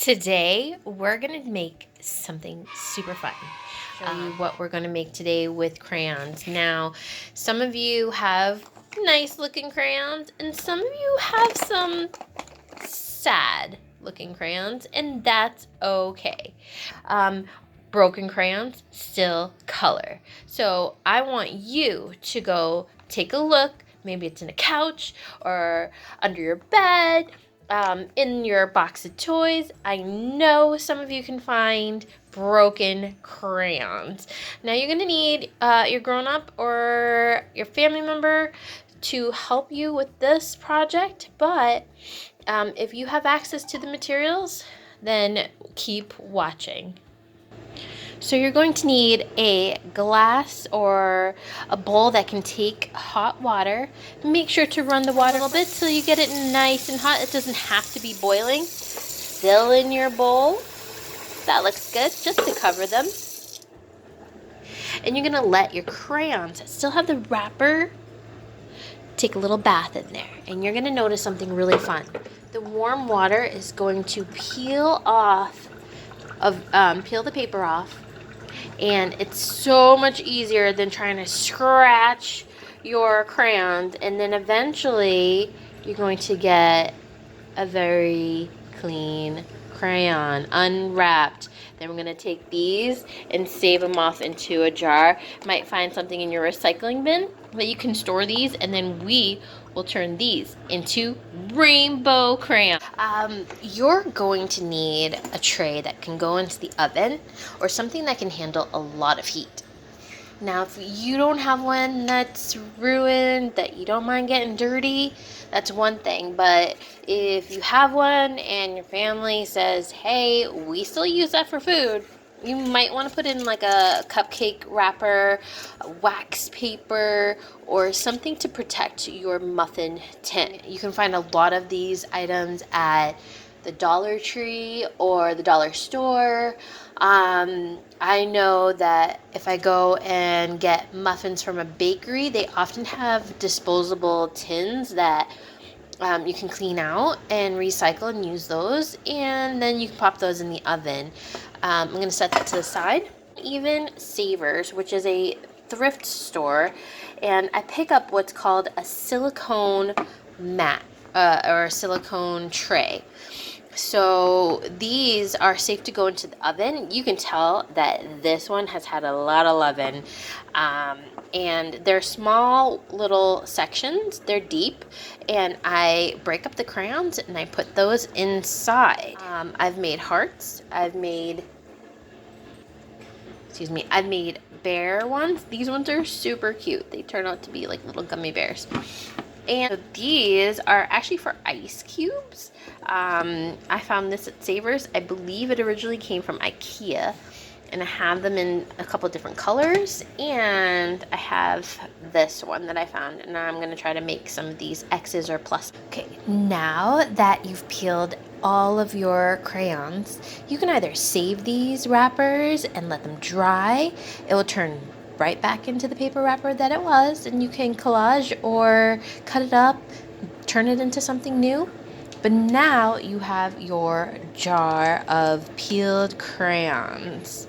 Today, we're going to make something super fun. Show you what we're going to make today with crayons. Now, some of you have nice looking crayons, and some of you have some sad looking crayons, and that's okay. Broken crayons still color. So I want you to go take a look. Maybe it's in a couch or under your bed, in your box of toys. I know some of you can find broken crayons. Now you're gonna need your grown-up or your family member to help you with this project, but if you have access to the materials, then keep watching. So you're going to need a glass or a bowl that can take hot water. Make sure to run the water a little bit till you get it nice and hot. It doesn't have to be boiling. Still in your bowl. That looks good, just to cover them. And you're gonna let your crayons still have the wrapper take a little bath in there. And you're gonna notice something really fun. The warm water is going to peel the paper off, and it's so much easier than trying to scratch your crayons, and then eventually you're going to get a very clean crayon unwrapped. Then we're going to take these and save them off into a jar. Might find something in your recycling bin that you can store these, and then we will turn these into rainbow crayons. You're going to need a tray that can go into the oven or something that can handle a lot of heat. Now, if you don't have one that's ruined, that you don't mind getting dirty, that's one thing. But if you have one and your family says, hey, we still use that for food, you might want to put in like a cupcake wrapper, a wax paper, or something to protect your muffin tin. You can find a lot of these items at the Dollar Tree or the dollar store. I know that if I go and get muffins from a bakery, they often have disposable tins that you can clean out and recycle and use those, and then you can pop those in the oven. I'm going to set that to the side. Even Savers, which is a thrift store, and I pick up what's called a silicone mat or a silicone tray. So these are safe to go into the oven. You can tell that this one has had a lot of loving. And they're small little sections. They're deep. And I break up the crayons and I put those inside. I've made hearts. I've made bear ones. These ones are super cute. They turn out to be like little gummy bears. And these are actually for ice cubes. I found this at Savers. I believe it originally came from IKEA. And I have them in a couple of different colors. And I have this one that I found. And I'm going to try to make some of these X's or plus. Okay, now that you've peeled all of your crayons, you can either save these wrappers and let them dry. It will turn right back into the paper wrapper that it was, and you can collage or cut it up, turn it into something new. But now you have your jar of peeled crayons.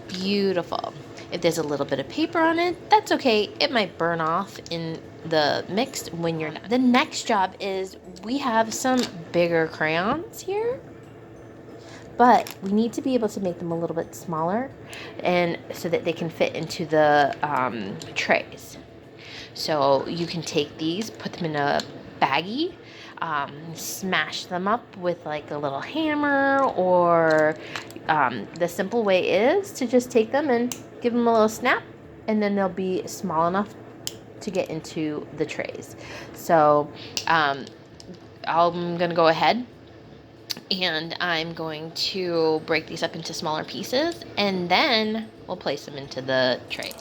Beautiful. If there's a little bit of paper on it, that's okay. It might burn off in the mix when you're done. The next job is we have some bigger crayons here, but we need to be able to make them a little bit smaller, and so that they can fit into the trays. So you can take these, put them in a baggie, smash them up with like a little hammer, or the simple way is to just take them and give them a little snap, and then they'll be small enough to get into the trays. So I'm gonna go ahead and I'm going to break these up into smaller pieces, and then we'll place them into the trays.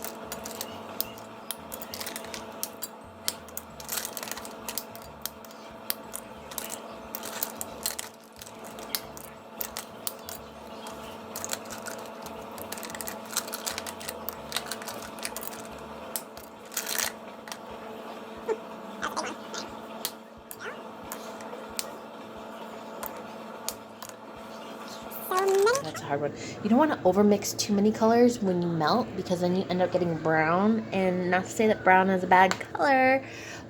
That's a hard one. You don't want to overmix too many colors when you melt, because then you end up getting brown. And not to say that brown is a bad color,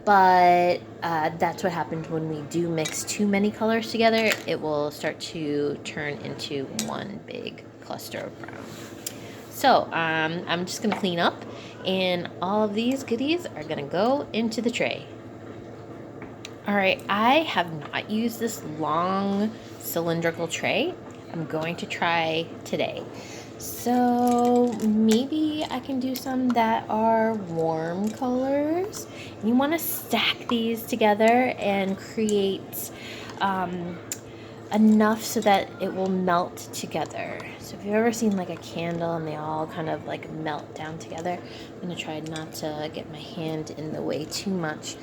but that's what happens when we do mix too many colors together. It will start to turn into one big cluster of brown. So I'm just going to clean up, and all of these goodies are going to go into the tray. All right, I have not used this long cylindrical tray. I'm going to try today. So maybe I can do some that are warm colors. You want to stack these together and create enough so that it will melt together. So if you've ever seen like a candle and they all kind of like melt down together, I'm gonna try not to get my hand in the way too much.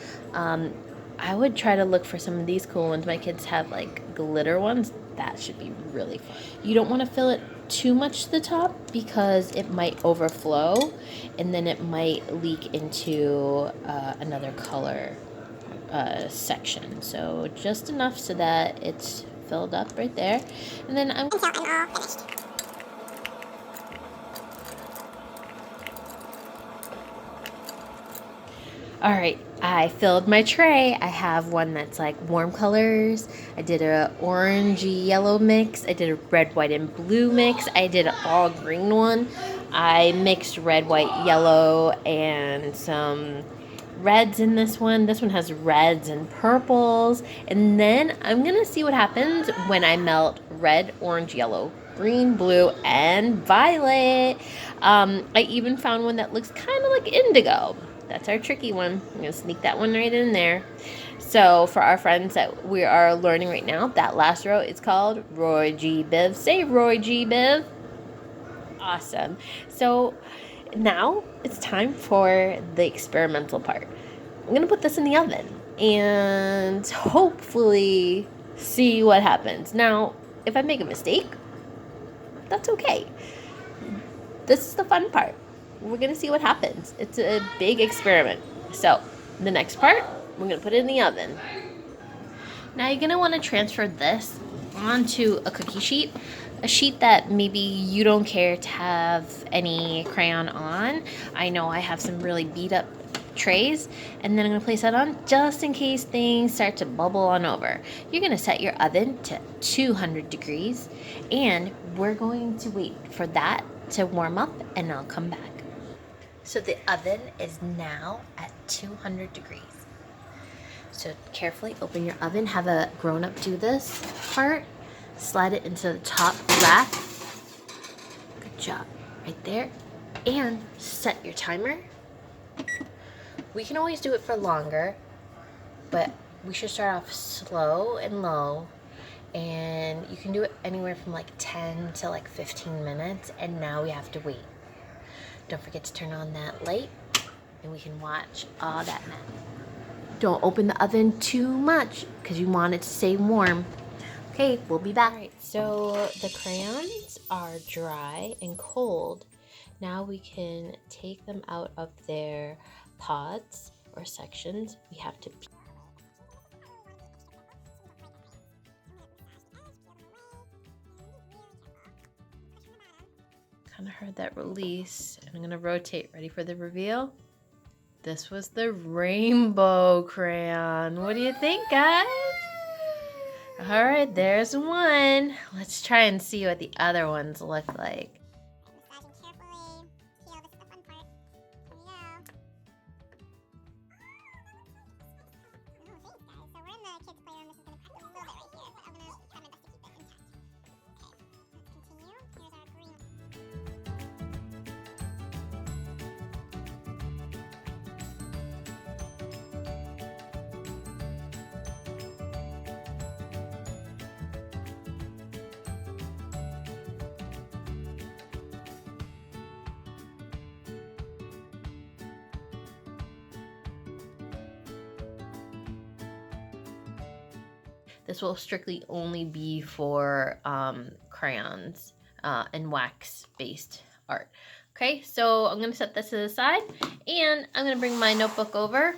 I would try to look for some of these cool ones. My kids have like glitter ones. That should be really fun. You don't want to fill it too much to the top because it might overflow and then it might leak into another color section. So just enough so that it's filled up right there. And then I'm all finished. All right, I filled my tray. I have one that's like warm colors. I did a orangey yellow mix. I did a red, white, and blue mix. I did an all green one. I mixed red, white, yellow, and some reds in this one. This one has reds and purples. And then I'm gonna see what happens when I melt red, orange, yellow, green, blue, and violet. I even found one that looks kind of like indigo. That's our tricky one. I'm gonna sneak that one right in there. So for our friends that we are learning right now, that last row is called Roy G. Biv. Say Roy G. Biv. Awesome. So now it's time for the experimental part. I'm gonna put this in the oven and hopefully see what happens. Now, if I make a mistake, that's okay. This is the fun part. We're gonna see what happens. It's a big experiment. So the next part, we're gonna put it in the oven. Now you're gonna wanna transfer this onto a cookie sheet, a sheet that maybe you don't care to have any crayon on. I know I have some really beat up trays, and then I'm gonna place that on just in case things start to bubble on over. You're gonna set your oven to 200 degrees, and we're going to wait for that to warm up, and I'll come back. So the oven is now at 200 degrees. So carefully open your oven. Have a grown-up do this part. Slide it into the top rack. Good job. Right there. And set your timer. We can always do it for longer, but we should start off slow and low. And you can do it anywhere from like 10 to like 15 minutes. And now we have to wait. Don't forget to turn on that light and we can watch all that magic. Don't open the oven too much because you want it to stay warm. Okay, we'll be back. All right, so the crayons are dry and cold. Now we can take them out of their pods or sections. We have to kind of heard that release, and I'm gonna rotate. Ready for the reveal? This was the rainbow crayon. What do you think, guys? All right, there's one. Let's try and see what the other ones look like. This will strictly only be for crayons and wax-based art. Okay, so I'm gonna set this to the side, and I'm gonna bring my notebook over,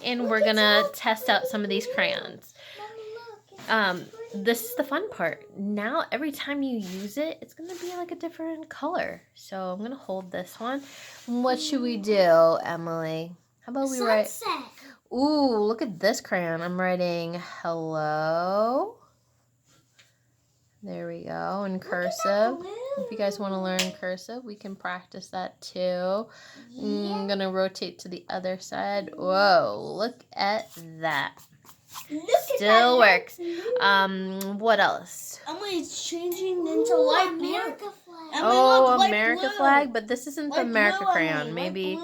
and we're gonna test out some of these crayons. This is the fun part. Now, every time you use it, it's going to be like a different color. So I'm going to hold this one. What should we do, Emily? How about we write... Sunset. Ooh, look at this crayon. I'm writing hello. There we go, in cursive. If you guys want to learn cursive, we can practice that too. Yeah. I'm going to rotate to the other side. Whoa, look at that. Still works. What else? Emily's changing into light America flag. Oh, America flag, but this isn't the America crayon. Maybe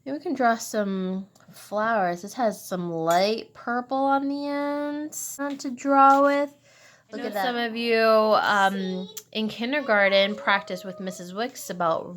we can draw some flowers. This has some light purple on the ends to draw with. Look at that. Some of you in kindergarten practice with Mrs. Wicks about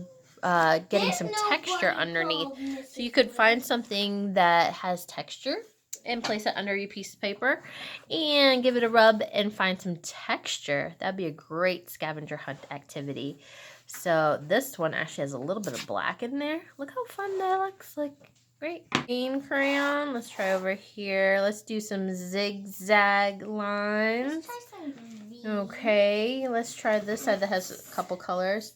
getting some texture underneath. So you could find something that has texture and place it under your piece of paper and give it a rub and find some texture. That'd be a great scavenger hunt activity. So this one actually has a little bit of black in there. Look how fun that looks. Like, great. Green crayon. Let's try over here. Let's do some zigzag lines. Okay, let's try this side that has a couple colors.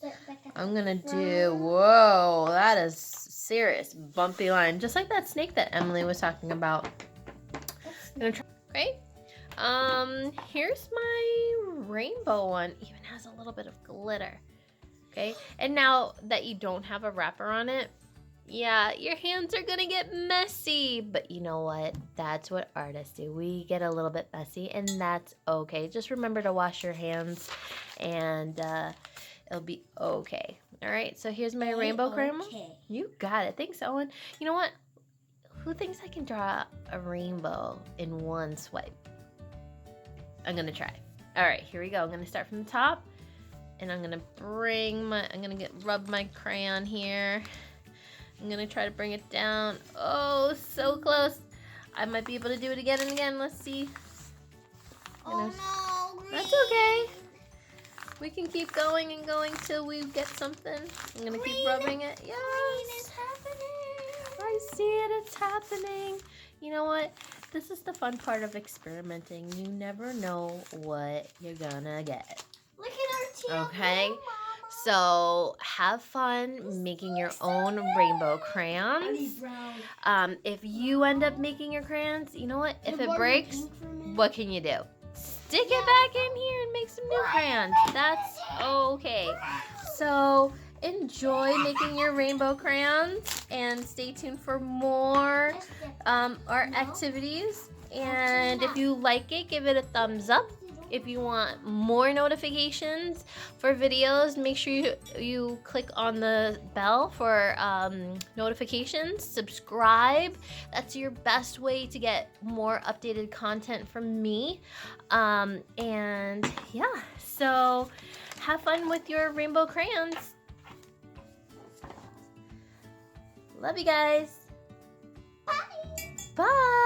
I'm gonna do, whoa, that is serious bumpy line, just like that snake that Emily was talking about. I'm gonna try. Okay. Here's my rainbow one. Even has a little bit of glitter. Okay, and now that you don't have a wrapper on it, yeah, your hands are gonna get messy, but you know what? That's what artists do. We get a little bit messy, and that's okay. Just remember to wash your hands, and it'll be okay. All right, so here's my rainbow crayon. You got it. Thanks, Owen. You know what? Who thinks I can draw a rainbow in one swipe? I'm gonna try. All right, here we go. I'm gonna start from the top, and I'm gonna rub my crayon here. I'm gonna try to bring it down. Oh, so close. I might be able to do it again and again. Let's see. Oh no, that's okay. We can keep going and going till we get something. I'm gonna keep rubbing it. Yes. Green is happening. I see it, it's happening. You know what? This is the fun part of experimenting. You never know what you're gonna get. Look at our teal. Okay? So have fun making your own rainbow crayons. If you end up making your crayons, you know what? If it breaks, what can you do? Stick it back in here and make some new crayons. That's okay. So enjoy making your rainbow crayons and stay tuned for more art activities. And if you like it, give it a thumbs up. If you want more notifications for videos, make sure you click on the bell for notifications. Subscribe. That's your best way to get more updated content from me. And yeah, so have fun with your rainbow crayons. Love you guys. Bye. Bye.